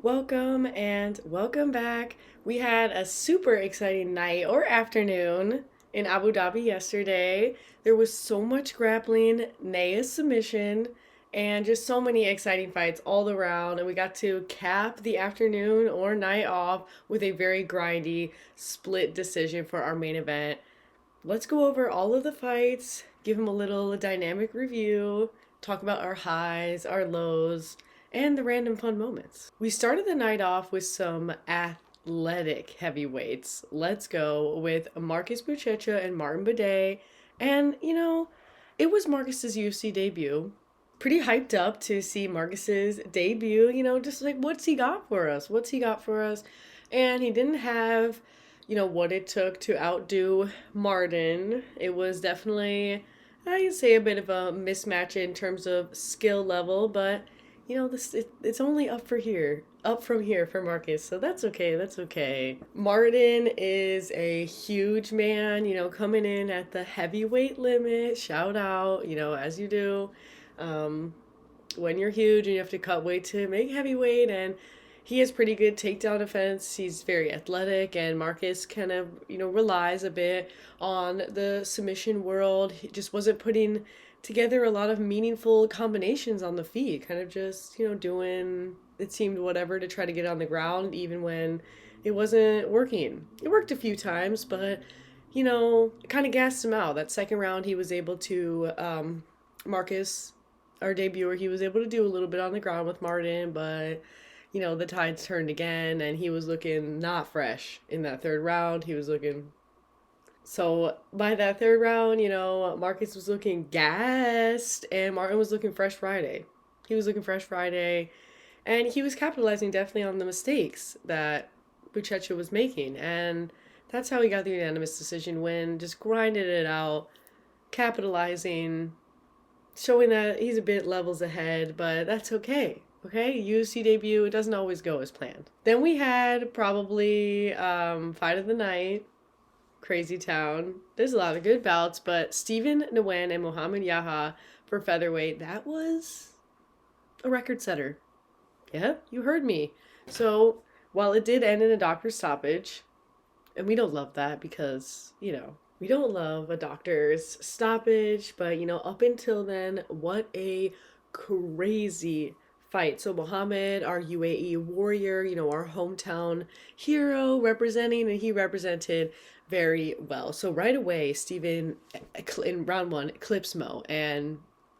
Welcome and welcome back. We had a super exciting night or afternoon in Abu Dhabi yesterday. There was so much grappling, Naya submission, and just so many exciting fights all around. And we got to cap the afternoon or night off with a very grindy split decision for our main event. Let's go over all of the fights, give them a little dynamic review, talk about our highs, our lows, and the random fun moments. We started the night off with some athletic heavyweights. Let's go with Marcus Buchecha and Martin Bedet. And, it was Marcus's UFC debut. Pretty hyped up to see Marcus's debut, just like what's he got for us? What's he got for us? And he didn't have what it took to outdo Martin. It was definitely, I'd say, a bit of a mismatch in terms of skill level, but it's only up from here for Marcus, so that's okay. That's okay. Martin is a huge man, coming in at the heavyweight limit. Shout out, as you do. When you're huge and you have to cut weight to make heavyweight, and he has pretty good takedown defense. He's very athletic, and Marcus kind of, relies a bit on the submission world. He just wasn't putting together a lot of meaningful combinations on the feet, kind of just, doing, it seemed, whatever to try to get on the ground, even when it wasn't working. It worked a few times, but, it kind of gassed him out. That second round, he was able to, Marcus, our debuter, he was able to do a little bit on the ground with Martin, but the tides turned again, and he was looking not fresh in that third round. He was looking. So by that third round, Marcus was looking gassed, and Martin was looking fresh Friday. He was looking fresh Friday, and he was capitalizing definitely on the mistakes that Buchecha was making, and that's how he got the unanimous decision win. Just grinded it out, capitalizing, showing that he's a bit levels ahead, but that's okay. Okay, UFC debut, it doesn't always go as planned. Then we had probably fight of the night, Crazy Town. There's a lot of good bouts, but Stephen Nguyen and Muhammad Yaha for featherweight, that was a record setter. Yeah, you heard me. So, while it did end in a doctor's stoppage, and we don't love that because, we don't love a doctor's stoppage, but, up until then, what a crazy fight. So Muhammad, our UAE warrior, our hometown hero representing, and he represented very well. So right away, Steven in round one clips Mo, and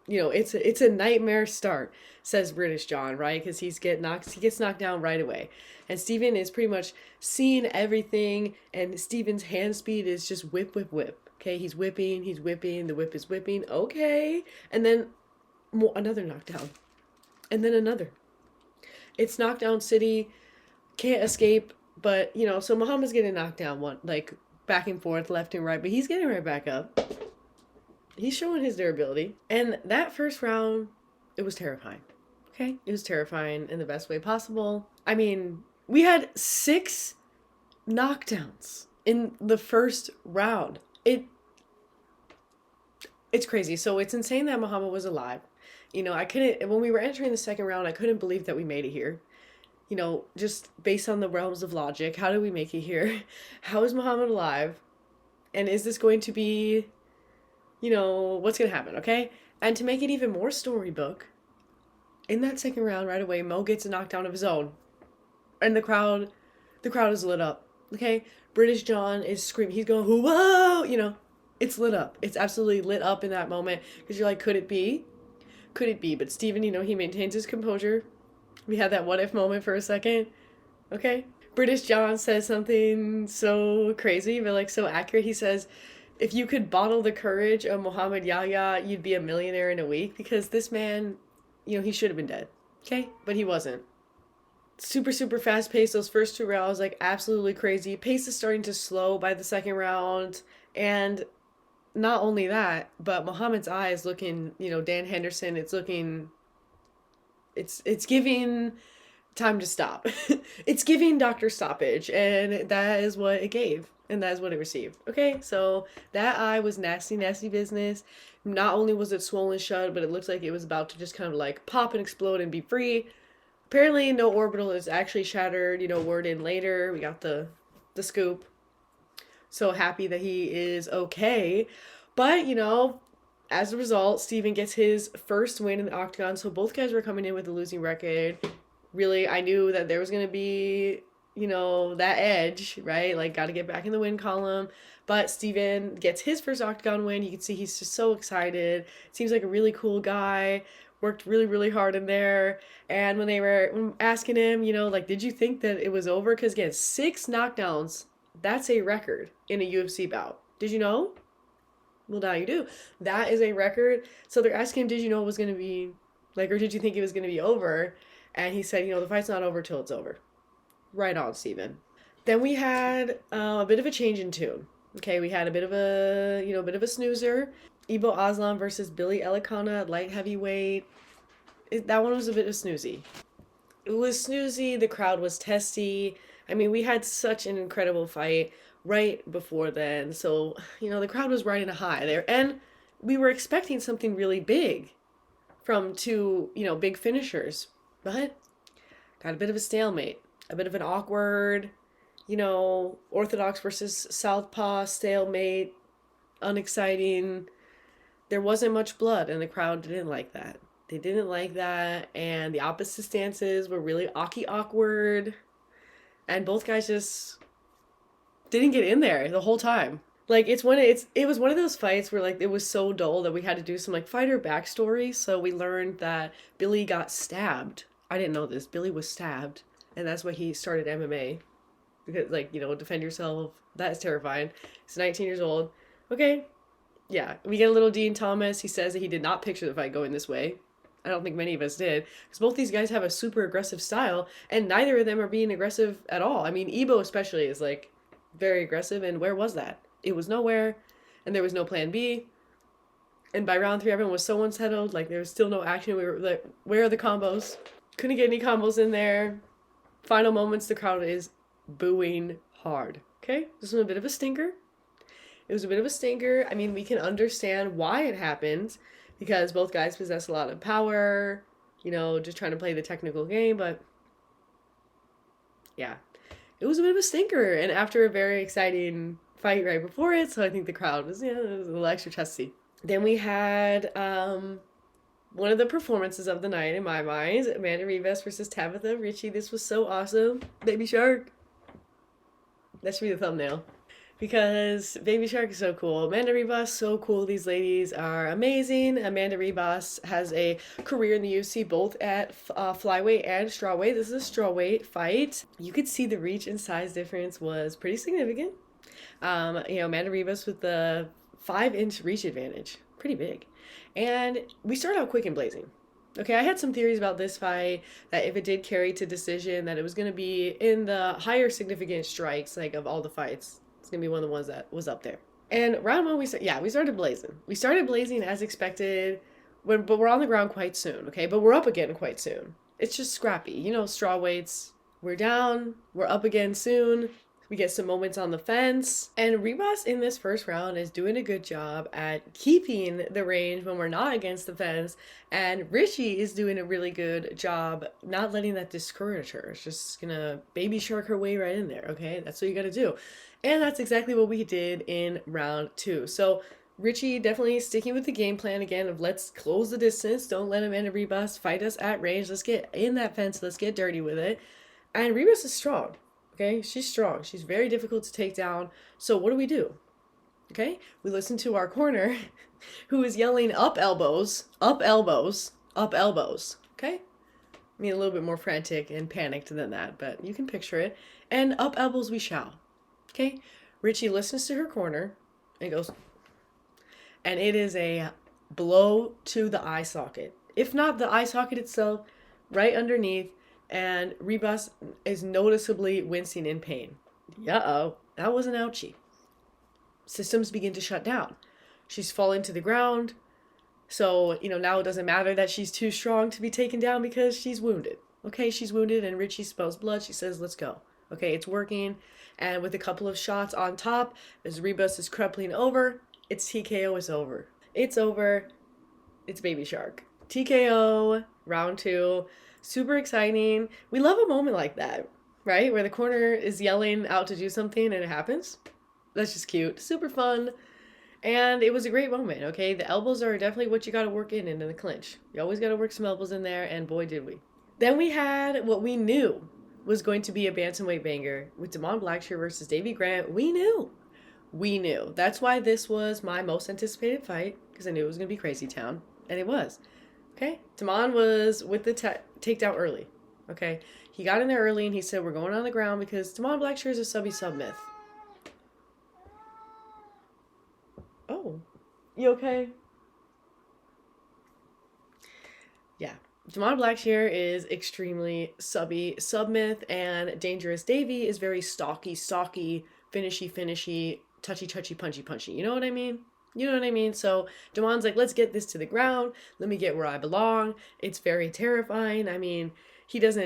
it's a nightmare start, says British John, right? Because he gets knocked down right away, and Steven is pretty much seeing everything, and Steven's hand speed is just whip, whip, whip. Okay, he's whipping, the whip is whipping. Okay, and then another knockdown. And then another. It's knockdown city, can't escape, but, so Muhammad's getting knocked down back and forth, left and right, but he's getting right back up. He's showing his durability. And that first round, it was terrifying. Okay? It was terrifying in the best way possible. I mean, we had 6 knockdowns in the first round. It's crazy. So it's insane that Muhammad was alive. When we were entering the second round, I couldn't believe that we made it here. Just based on the realms of logic, how did we make it here? How is Muhammad alive? And is this going to be, what's going to happen, okay? And to make it even more storybook, in that second round, right away, Mo gets a knockdown of his own. And the crowd is lit up, okay? British John is screaming. He's going, whoa, it's lit up. It's absolutely lit up in that moment. Because you're like, could it be? Could it be? But Steven, he maintains his composure. We had that what if moment for a second. Okay? British John says something so crazy, but so accurate. He says, if you could bottle the courage of Muhammad Yahya, you'd be a millionaire in a week. Because this man, he should have been dead. Okay? But he wasn't. Super, super fast pace. Those first 2 rounds, absolutely crazy. Pace is starting to slow by the second round. And not only that, but Muhammad's eye is looking, Dan Henderson, it's giving time to stop. It's giving doctor stoppage, and that is what it gave, and that is what it received. Okay, so that eye was nasty, nasty business. Not only was it swollen shut, but it looked like it was about to just kind of pop and explode and be free. Apparently, no orbital is actually shattered. Word in later. We got the scoop. So happy that he is okay. But, as a result, Steven gets his first win in the octagon. So both guys were coming in with a losing record. Really, I knew that there was going to be, that edge, right? Like, got to get back in the win column. But Steven gets his first octagon win. You can see he's just so excited. Seems like a really cool guy. Worked really, really hard in there. And when they were asking him, like, did you think that it was over? Because, again, 6 knockdowns, that's a record in a UFC bout. Did you know? Well, now you do. That is a record. So they're asking him, did you know it was going to be, like, or did you think it was going to be over? And he said, the fight's not over till it's over. Right on, Steven. Then we had a bit of a change in tune. Okay, we had a bit of a snoozer. Ibo Aslan versus Billy Elikana, light heavyweight. That one was a bit of snoozy. It was snoozy. The crowd was testy. I mean, we had such an incredible fight right before then. So, the crowd was riding a high there. And we were expecting something really big from 2, big finishers. But got a bit of a stalemate. A bit of an awkward, Orthodox versus Southpaw stalemate. Unexciting. There wasn't much blood, and the crowd didn't like that. They didn't like that, and the opposite stances were really awkward. And both guys just didn't get in there the whole time. Like, it was one of those fights where, like, it was so dull that we had to do some, like, fighter backstory. So we learned that Billy got stabbed. I didn't know this. Billy was stabbed, and that's why he started MMA. Because, like, defend yourself. That is terrifying. He's 19 years old. Okay. Yeah, we get a little Dean Thomas. He says that he did not picture the fight going this way. I don't think many of us did. Because both these guys have a super aggressive style, and neither of them are being aggressive at all. I mean, Ibo especially is, like, very aggressive, and where was that? It was nowhere, and there was no plan B. And by round 3, everyone was so unsettled. Like, there was still no action. We were like, where are the combos? Couldn't get any combos in there. Final moments, the crowd is booing hard. Okay? This was a bit of a stinker. It was a bit of a stinker. I mean, we can understand why it happened, because both guys possess a lot of power, just trying to play the technical game, but yeah, it was a bit of a stinker. And after a very exciting fight right before it, so I think the crowd was, it was a little extra testy. Then we had one of the performances of the night in my mind, Amanda Ribas versus Tabitha Ricci. This was so awesome. Baby Shark. That should be the thumbnail. Because Baby Shark is so cool. Amanda Ribas, so cool. These ladies are amazing. Amanda Ribas has a career in the UFC, both at flyweight and strawweight. This is a strawweight fight. You could see the reach and size difference was pretty significant. Amanda Ribas with the 5-inch reach advantage. Pretty big. And we started out quick and blazing. Okay, I had some theories about this fight, that if it did carry to decision, that it was going to be in the higher significant strikes, like, of all the fights. It's going to be one of the ones that was up there. And round 1, we started blazing. We started blazing as expected, but we're on the ground quite soon, okay? But we're up again quite soon. It's just scrappy. Straw weights. We're down. We're up again soon. We get some moments on the fence. And Ribas in this first round is doing a good job at keeping the range when we're not against the fence. And Ricci is doing a really good job not letting that discourage her. It's just going to baby shark her way right in there, okay? That's what you got to do. And that's exactly what we did in round 2. So Ricci definitely sticking with the game plan again of let's close the distance. Don't let Amanda Ribas fight us at range. Let's get in that fence. Let's get dirty with it. And Ribas is strong. Okay, she's strong. She's very difficult to take down. So what do? Okay, we listen to our corner who is yelling up elbows, up elbows, up elbows. Okay, I mean a little bit more frantic and panicked than that, but you can picture it. And up elbows we shall. Okay, Ricci listens to her corner and goes, and it is a blow to the eye socket. If not the eye socket itself, right underneath. And Ribas is noticeably wincing in pain. Uh-oh, that was an ouchie. Systems begin to shut down. She's falling to the ground. So, now it doesn't matter that she's too strong to be taken down because she's wounded. Okay, she's wounded and Ricci smells blood. She says, let's go. Okay, it's working. And with a couple of shots on top, as Ribas is crumpling over, it's TKO is over. It's over. It's Baby Shark. TKO, round 2. Super exciting. We love a moment like that, right? Where the corner is yelling out to do something and it happens. That's just cute. Super fun. And it was a great moment, okay? The elbows are definitely what you got to work in the clinch. You always got to work some elbows in there, and boy, did we. Then we had what we knew was going to be a bantamweight banger with Blackshire versus Davey Grant. We knew. We knew. That's why this was my most anticipated fight, because I knew it was going to be crazy town, and it was. Okay? Damon was with the takedown early, okay? He got in there early, and he said, we're going on the ground because Damon Blackshire is a sub-myth. Oh, you okay? Yeah. Damon Blackshire is extremely submyth, and Dangerous Davey is very stalky, finishy, touchy, punchy. You know what I mean? So Damon's like, let's get this to the ground. Let me get where I belong. It's very terrifying. I mean, he's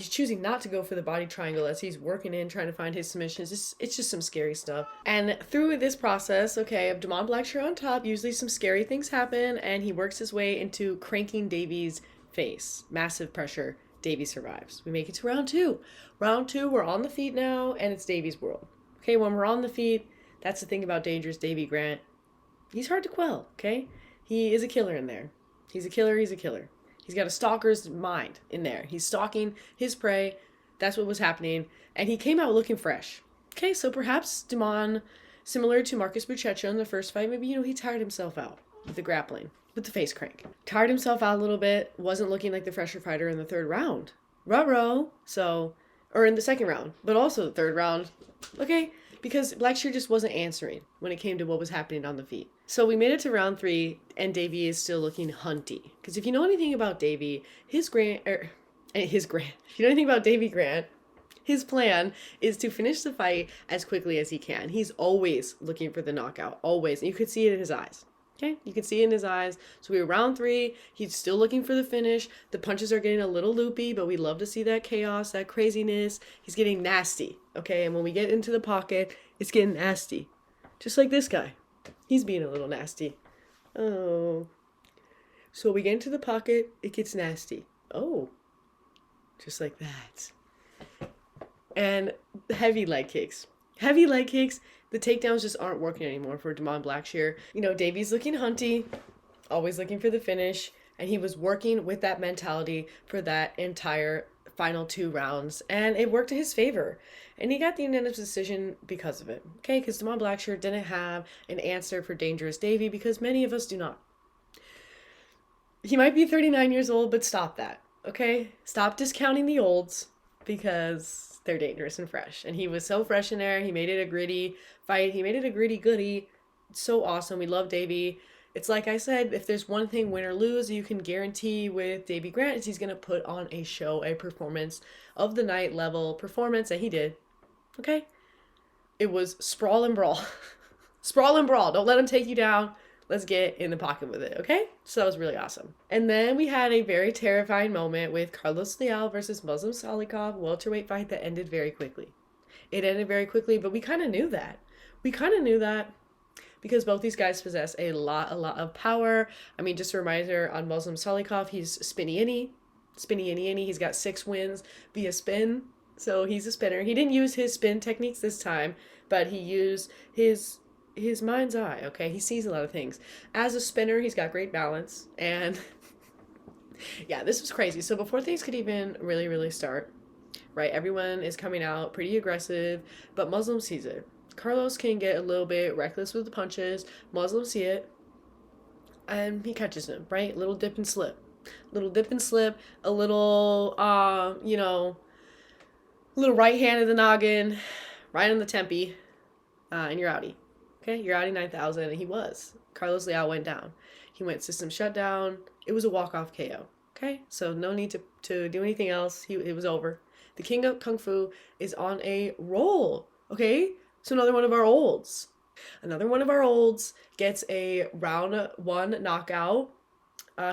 choosing not to go for the body triangle as he's working in, trying to find his submissions. It's just some scary stuff. And through this process, okay, of Damon Blackshire on top, usually some scary things happen, and he works his way into cranking Davey's face. Massive pressure. Davey survives. We make it to round two. Round two, we're on the feet now, and it's Davey's world. Okay, when we're on the feet, that's the thing about Dangerous Davey Grant. He's hard to quell, okay? He is a killer in there. He's a killer. He's got a stalker's mind in there. He's stalking his prey. That's what was happening. And he came out looking fresh. Okay, so perhaps Damon, similar to Marcus Bucha in the first fight, maybe, he tired himself out with the grappling, with the face crank. Tired himself out a little bit. Wasn't looking like the fresher fighter in the third round. Ruh-roh. So, or in the second round, but also the third round. Okay, because Blackshire just wasn't answering when it came to what was happening on the feet. So we made it to round three, and Davey is still looking hunty. Because if you know anything about Davey, if you know anything about Davey Grant, his plan is to finish the fight as quickly as he can. He's always looking for the knockout, always. And you could see it in his eyes. Okay, you could see it in his eyes. So we were round three. He's still looking for the finish. The punches are getting a little loopy, but we love to see that chaos, that craziness. He's getting nasty. Okay, and when we get into the pocket, it's getting nasty. Just like this guy. He's being a little nasty. Oh. So we get into the pocket, it gets nasty. Oh. Just like that. And heavy leg kicks. The takedowns just aren't working anymore for Damon Blackshire. Davey's looking hunty, always looking for the finish, and he was working with that mentality for that entire final 2 rounds, and it worked in his favor. And he got the unanimous decision because of it. Okay, because Damon Blackshire didn't have an answer for Dangerous Davey, because many of us do not. He might be 39 years old, but stop that, okay? Stop discounting the olds, because they're dangerous and fresh. And he was so fresh in there. He made it a gritty fight. He made it a gritty goodie. It's so awesome. We love Davey. It's like I said, if there's one thing, win or lose, you can guarantee with Davey Grant is he's going to put on a show, a performance of the night level performance, and he did. Okay? It was sprawl and brawl. Sprawl and brawl. Don't let him take you down. Let's get in the pocket with it, okay? So that was really awesome. And then we had a very terrifying moment with Carlos Leal versus Muslim Salikov, welterweight fight that ended very quickly. It ended very quickly, but we kind of knew that. Because both these guys possess a lot of power. I mean, just a reminder on Muslim Salikov, he's spinny-inny. He's got 6 wins via spin. So he's a spinner. He didn't use his spin techniques this time, but he used his mind's eye, okay? He sees a lot of things. As a spinner, he's got great balance. And yeah, this was crazy. So before things could even really start, right, everyone is coming out pretty aggressive, but Muslim sees it. Carlos can get a little bit reckless with the punches. Muslim see it, and he catches him, right? Little dip and slip. A little, little right hand of the noggin, right on the tempe, and you're outie. Okay, you're outie 9,000, and he was. Carlos Leal went down. He went system shutdown. It was a walk-off KO. Okay, so no need to do anything else. It was over. The King of Kung Fu is on a roll. Okay, so another one of our olds gets a round 1 knockout,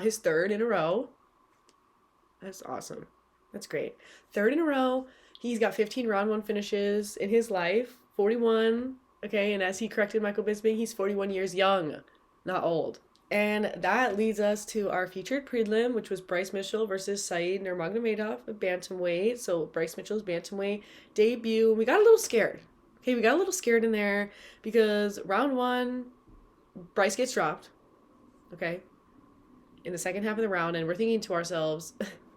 his 3rd in a row. That's awesome. That's great. 3rd in a row. He's got 15 round 1 finishes in his life. 41. Okay, and as he corrected Michael Bisping, he's 41 years young, not old. And that leads us to our featured prelim, which was Bryce Mitchell versus Said Nurmagomedov, a bantamweight. So Bryce Mitchell's bantamweight debut. We got a little scared. Okay, we got a little scared in there because round one, Bryce gets dropped. Okay, in the second half of the round, and we're thinking to ourselves,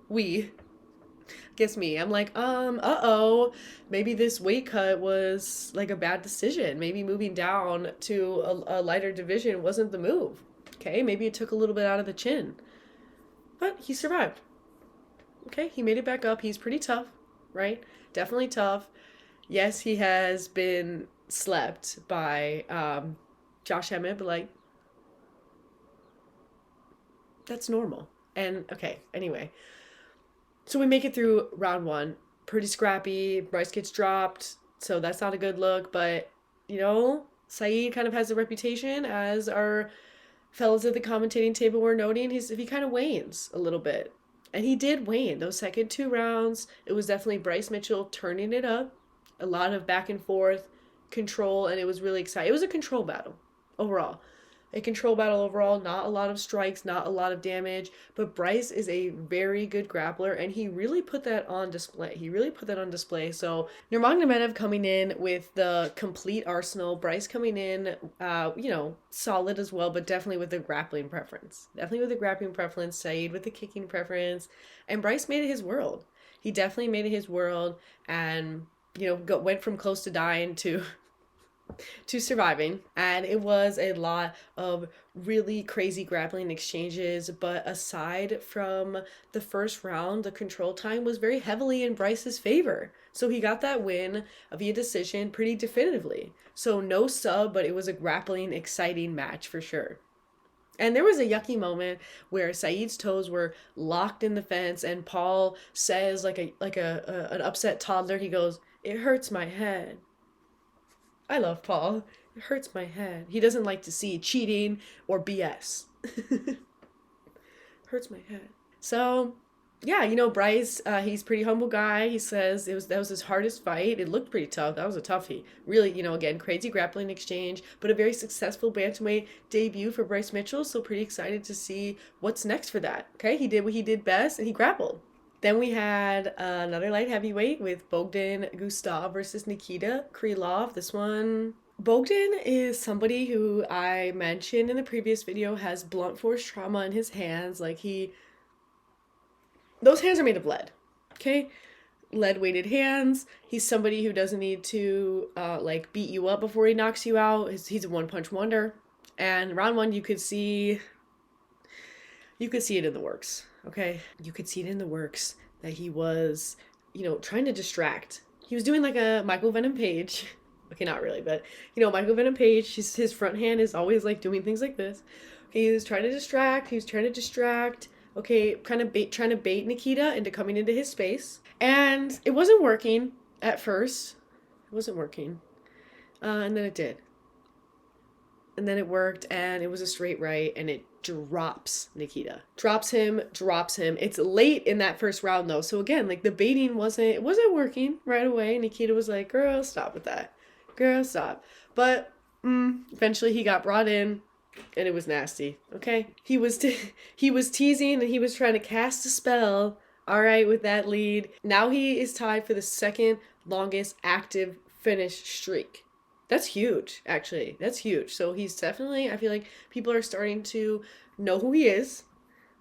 we, guess me, I'm like, uh-oh, maybe this weight cut was like a bad decision. Maybe moving down to a lighter division wasn't the move. Okay, maybe it took a little bit out of the chin. But he survived. Okay, he made it back up. He's pretty tough, right? Definitely tough. Yes, he has been slept by Josh Emmett, but like, that's normal. And okay, anyway. So we make it through round one. Pretty scrappy. Bryce gets dropped, so that's not a good look. But, you know, Saeed kind of has a reputation, as our fellas at the commentating table were noting. He kind of wanes a little bit. And he did wane. Those second two rounds, it was definitely Bryce Mitchell turning it up. A lot of back and forth control, and it was really exciting. It was a control battle overall. A control battle overall, not a lot of strikes, not a lot of damage, but Bryce is a very good grappler, and he really put that on display. So Nurmagomedov coming in with the complete arsenal, Bryce coming in, solid as well, but definitely with the grappling preference. Saeed with the kicking preference, and Bryce made it his world. He definitely made it his world, and, went from close to dying to surviving, and it was a lot of really crazy grappling exchanges. But aside from the first round, the control time was very heavily in Bryce's favor, so he got that win via decision pretty definitively. So no sub, but it was a grappling exciting match for sure. And there was a yucky moment where Saeed's toes were locked in the fence, and Paul says, like an upset toddler, he goes, "It hurts my head." I love Paul. It hurts my head. He doesn't like to see cheating or BS. Hurts my head. So, yeah, Bryce, he's a pretty humble guy. He says that was his hardest fight. It looked pretty tough. That was a toughie. Really, again, crazy grappling exchange, but a very successful bantamweight debut for Bryce Mitchell. So pretty excited to see what's next for that. Okay, he did what he did best, and he grappled. Then we had another light heavyweight with Bogdan Gustav versus Nikita Creov. This one, Bogdan is somebody who I mentioned in the previous video has blunt force trauma in his hands. Like those hands are made of lead, okay? Lead weighted hands. He's somebody who doesn't need to beat you up before he knocks you out. He's a one punch wonder. And round one, you could see it in the works. Okay, you could see it in the works that he was, trying to distract. He was doing like a Michael Venom Page. Okay, not really, but, Michael Venom Page, his front hand is always like doing things like this. Okay, he was trying to distract. Okay, kind of trying to bait Nikita into coming into his space. And it wasn't working at first. And then it did. And then it worked, and it was a straight right, and it drops Nikita. Drops him. It's late in that first round, though. So again, like, the baiting wasn't working right away. Nikita was like, girl, stop with that. Girl, stop. But eventually he got brought in, and it was nasty, okay? He was teasing, and he was trying to cast a spell, all right, with that lead. Now he is tied for the second longest active finish streak. That's huge, actually. That's huge. So he's definitely, I feel like people are starting to know who he is.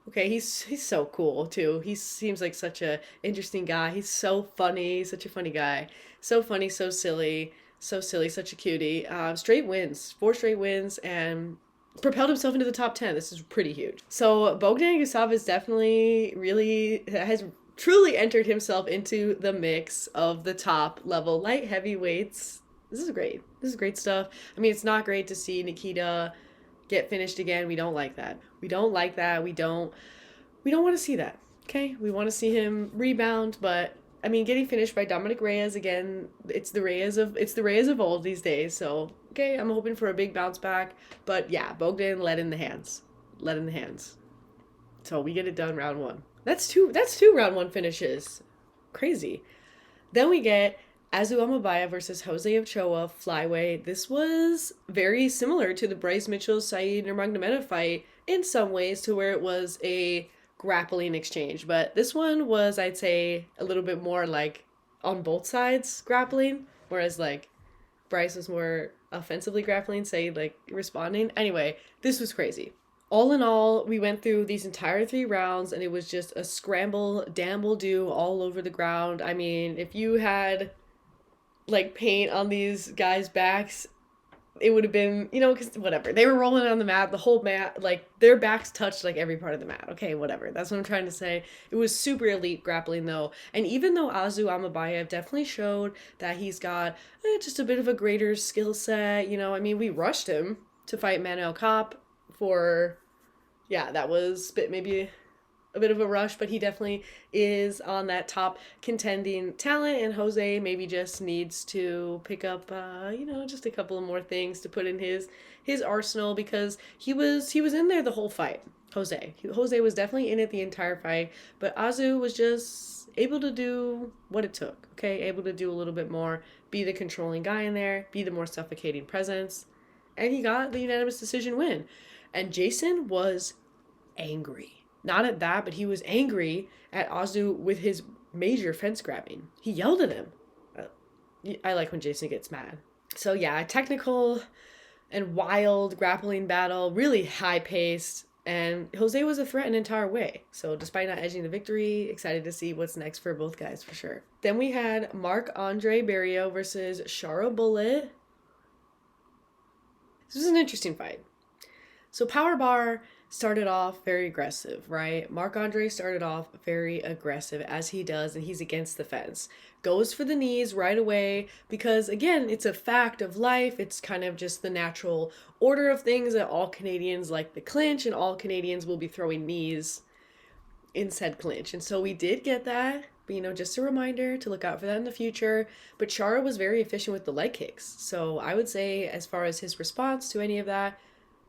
Okay, he's so cool, too. He seems like such a interesting guy. He's so funny, such a funny guy. So funny, so silly, such a cutie. 4 straight wins, and propelled himself into the top 10. This is pretty huge. So Bogdan Gustav is definitely has truly entered himself into the mix of the top level light heavyweights. This is great stuff. I mean, it's not great to see Nikita get finished again. We don't like that. We don't want to see that. Okay? We want to see him rebound, but I mean, getting finished by Dominic Reyes again, it's the Reyes of old these days. So, okay, I'm hoping for a big bounce back, but yeah, Bogdan led in the hands. So, we get it done round one. That's two round one finishes. Crazy. Then we get Azuababaya versus Jose Ochoa flyweight. This was very similar to the Bryce Mitchell Said Nurmagomedov fight in some ways to where it was a grappling exchange. But this one was, I'd say, a little bit more like on both sides grappling, whereas like Bryce was more offensively grappling, say like responding. Anyway, this was crazy. All in all, we went through these entire 3 rounds and it was just a scramble, damble do all over the ground. I mean, if you had like paint on these guys' backs, it would have been, you know, because whatever. They were rolling on the mat, the whole mat, like their backs touched like every part of the mat. Okay, whatever. That's what I'm trying to say. It was super elite grappling though. And even though Azuababaya definitely showed that he's got just a bit of a greater skill set, you know, I mean, we rushed him to fight Manuel Kopp for, yeah, that was maybe a bit of a rush, but he definitely is on that top contending talent, and Jose maybe just needs to pick up just a couple of more things to put in his arsenal, because he was in there the whole fight. Jose was definitely in it the entire fight, but Azu was just able to do what it took. Okay, able to do a little bit more, be the controlling guy in there, be the more suffocating presence, and he got the unanimous decision win. And Jason was angry. Not at that, but he was angry at Azu with his major fence grabbing. He yelled at him. I like when Jason gets mad. So yeah, technical and wild grappling battle, really high paced, and Jose was a threat an entire way. So despite not edging the victory, excited to see what's next for both guys for sure. Then we had Marc-Andre Barriault versus Chara Bullet. This was an interesting fight. So Power Bar started off very aggressive, right? Marc-Andre started off very aggressive, as he does, and he's against the fence. Goes for the knees right away because, again, it's a fact of life. It's kind of just the natural order of things that all Canadians like the clinch, and all Canadians will be throwing knees in said clinch. And so we did get that, but, you know, just a reminder to look out for that in the future. But Chara was very efficient with the leg kicks. So I would say, as far as his response to any of that,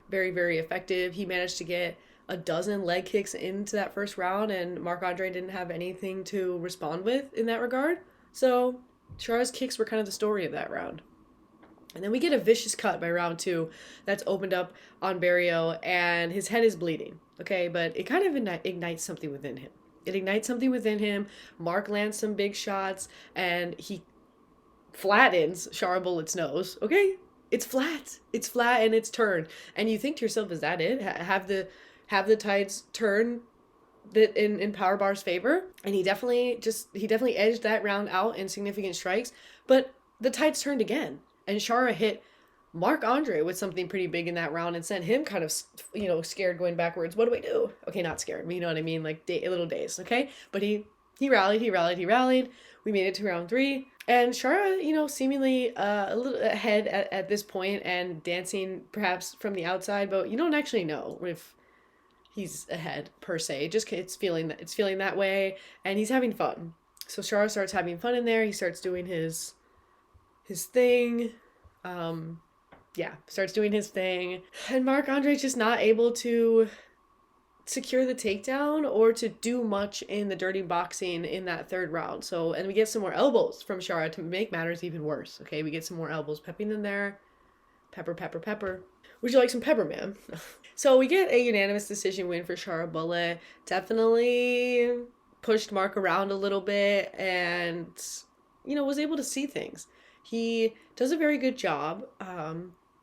very, very effective. He managed to get a dozen leg kicks into that first round, and Marc-Andre didn't have anything to respond with in that regard. So Chara's kicks were kind of the story of that round. And then we get a vicious cut by round 2 that's opened up on Barriault, and his head is bleeding. Okay, but it kind of ignites something within him. It ignites something within him. Mark lands some big shots, and he flattens Chara Bullet's nose. Okay? It's flat and it's turned. And you think to yourself, is that it? Have the tides turn that in Power Bar's favor? And he definitely edged that round out in significant strikes, but the tides turned again. And Chara hit Marc-Andre with something pretty big in that round and sent him kind of, scared, going backwards. What do I do? Okay, not scared, but you know what I mean? Like a little dazed, okay? But he rallied. We made it to round 3. And Chara, seemingly a little ahead at this point and dancing perhaps from the outside, but you don't actually know if he's ahead per se. Just it's feeling that way, and he's having fun. So Chara starts having fun in there. He starts doing his thing. Starts doing his thing. And Marc-Andre's just not able to secure the takedown or to do much in the dirty boxing in that third round. So, and we get some more elbows from Chara to make matters even worse. Okay, we get some more elbows pepping in there. Pepper. Would you like some pepper, ma'am? So we get a unanimous decision win for Chara Bullet. Definitely pushed Mark around a little bit and, was able to see things. He does a very good job,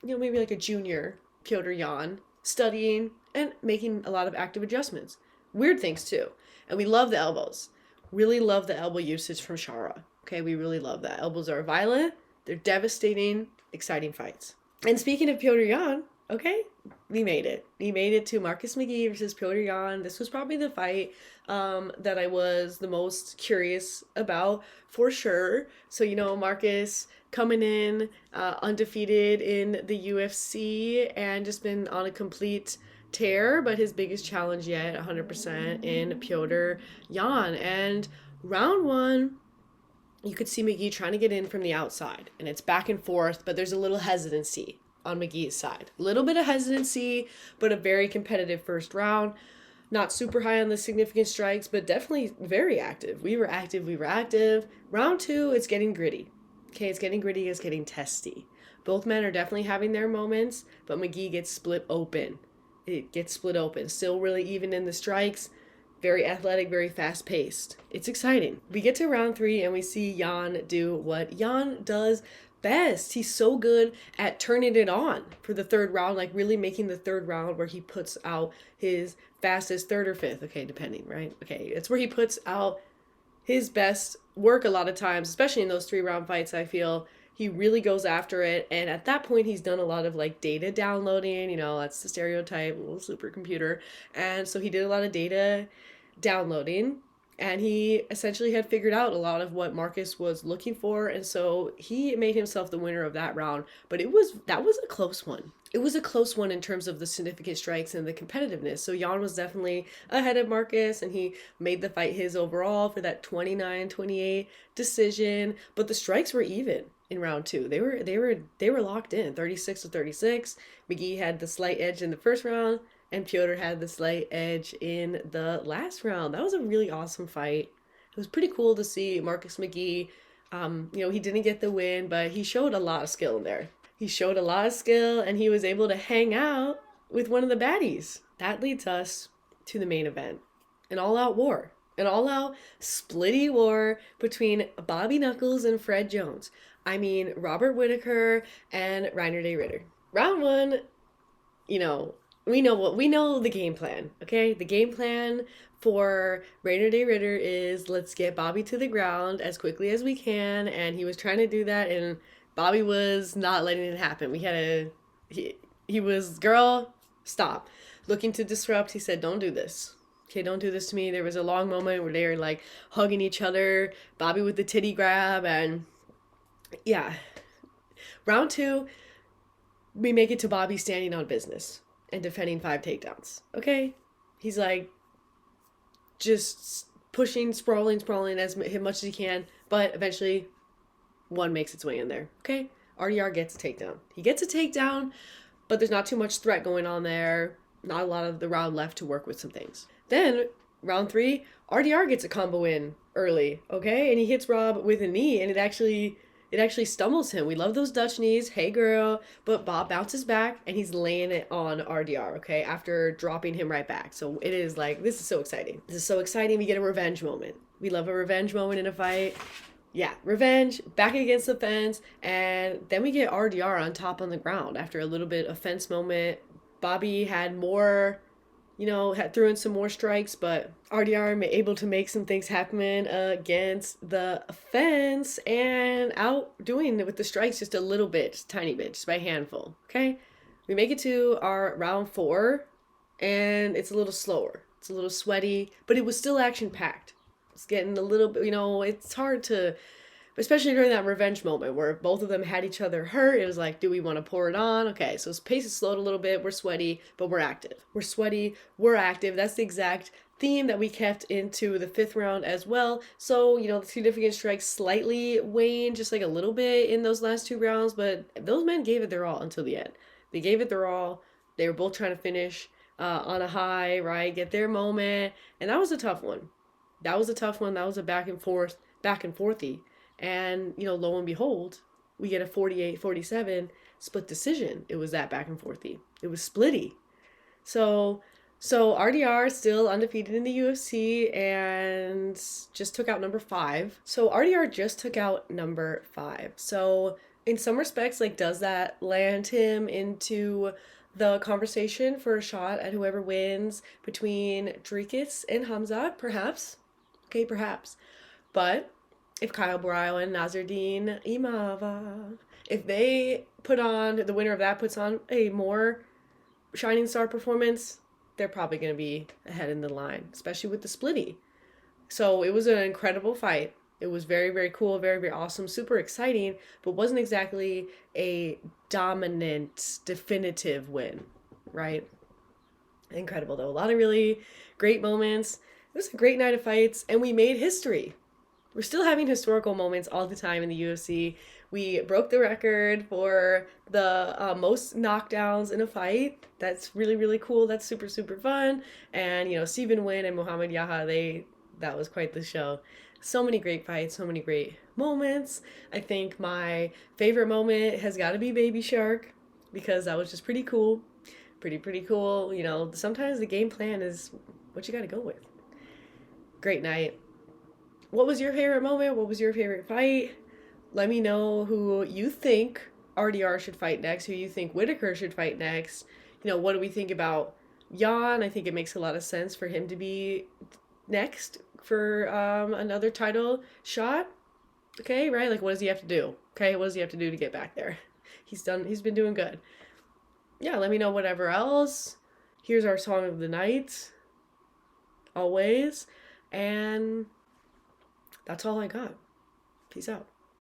maybe like a junior Petr Yan, studying and making a lot of active adjustments. Weird things too. And we love the elbows. Really love the elbow usage from Chara. Okay, we really love that. Elbows are violent. They're devastating, exciting fights. And speaking of Petr Yan, okay, we made it. We made it to Marcus McGee versus Petr Yan. This was probably the fight that I was the most curious about for sure. So, Marcus coming in undefeated in the UFC and just been on a complete tear, but his biggest challenge yet, 100% in Petr Yan. And round 1, you could see McGee trying to get in from the outside, and it's back and forth, but there's a little hesitancy on McGee's side. A little bit of hesitancy, but a very competitive first round. Not super high on the significant strikes, but definitely very active. We were active. Round 2, it's getting gritty. Okay, it's getting gritty, it's getting testy. Both men are definitely having their moments, but McGee gets split open. it gets split open. Still really even in the strikes. Very athletic, very fast paced. It's exciting. We get to round 3 and we see Jan do what Jan does best. He's so good at turning it on for the 3rd round, like really making the 3rd round where he puts out his fastest 3rd or 5th. Okay, depending, right? Okay, it's where he puts out his best work a lot of times, especially in those 3-round fights. I feel he really goes after it, and at that point he's done a lot of like data downloading, you know, that's the stereotype, little supercomputer, and so he did a lot of data downloading, and he essentially had figured out a lot of what Marcus was looking for, and so he made himself the winner of that round. But that was a close one. It was a close one in terms of the significant strikes and the competitiveness. So Jan was definitely ahead of Marcus, and he made the fight his overall for that 29-28 decision. But the strikes were even in round 2. They were locked in, 36-36. McGee had the slight edge in the first round, and Piotr had the slight edge in the last round. That was a really awesome fight. It was pretty cool to see Marcus McGee. You know, he didn't get the win, but he showed a lot of skill in there. He showed a lot of skill, and he was able to hang out with one of the baddies. That leads us to the main event. An all-out war. An all-out splitty war between Bobby Knuckles and Fred Jones. I mean, Robert Whittaker and Reiner de Ritter. Round 1, you know, we know the game plan, okay? The game plan for Reiner de Ritter is let's get Bobby to the ground as quickly as we can, and he was trying to do that, and Bobby was not letting it happen. He was, girl, stop. Looking to disrupt, he said, don't do this. Okay, don't do this to me. There was a long moment where they were like hugging each other, Bobby with the titty grab, and yeah. Round 2, we make it to Bobby standing on business and defending 5 takedowns. Okay? He's like just pushing, sprawling as much as he can, but eventually one makes its way in there. Okay? RDR gets a takedown. He gets a takedown, but there's not too much threat going on there. Not a lot of the round left to work with some things. Then, round 3, RDR gets a combo in early, okay? And he hits Rob with a knee, and it actually stumbles him. We love those Dutch knees. Hey, girl. But Bob bounces back, and he's laying it on RDR, okay, after dropping him right back. So it is like, this is so exciting. This is so exciting. We get a revenge moment. We love a revenge moment in a fight. Yeah, revenge, back against the fence, and then we get RDR on top on the ground after a little bit of fence moment. Bobby had more, threw in some more strikes, but RDR able to make some things happen against the fence and outdoing it with the strikes just a little bit, just a tiny bit, just by a handful, okay? We make it to our round 4, and it's a little slower. It's a little sweaty, but it was still action-packed. It's getting a little bit, it's hard to, especially during that revenge moment where both of them had each other hurt. It was like, do we want to pour it on? Okay, so his pace is slowed a little bit. We're sweaty, but we're active. We're sweaty, we're active. That's the exact theme that we kept into the 5th round as well. So, the significant strikes slightly waned just like a little bit in those last 2 rounds, but those men gave it their all until the end. They gave it their all. They were both trying to finish on a high, right? Get their moment. And that was a tough one. That was a tough one. That was a back and forthy. And, lo and behold, we get a 48-47 split decision. It was that back and forthy. It was splitty. So RDR still undefeated in the UFC and just took out number 5. So RDR just took out number 5. So in some respects, does that land him into the conversation for a shot at whoever wins between Dricus and Hamzat? Perhaps. Okay, perhaps. But if Kyle Burrell and Nasruddin Imavov, if they the winner of that puts on a more shining star performance, they're probably going to be ahead in the line, especially with the splitty. So it was an incredible fight. It was very, very cool, very, very awesome, super exciting, but wasn't exactly a dominant, definitive win, right? Incredible, though. A lot of really great moments. It was a great night of fights, and we made history. We're still having historical moments all the time in the UFC. We broke the record for the most knockdowns in a fight. That's really, really cool. That's super, super fun. And, Stephen Wynn and Muhammad Yaha, that was quite the show. So many great fights, so many great moments. I think my favorite moment has got to be Baby Shark, because that was just pretty cool. Pretty cool. You know, sometimes the game plan is what you got to go with. Great night. What was your favorite moment? What was your favorite fight? Let me know who you think RDR should fight next, who you think Whittaker should fight next. You know, what do we think about Jan? I think it makes a lot of sense for him to be next for another title shot. Okay, right? Like, what does he have to do? Okay, what does he have to do to get back there? He's been doing good. Yeah, let me know whatever else. Here's our song of the night. Always. And that's all I got. Peace out.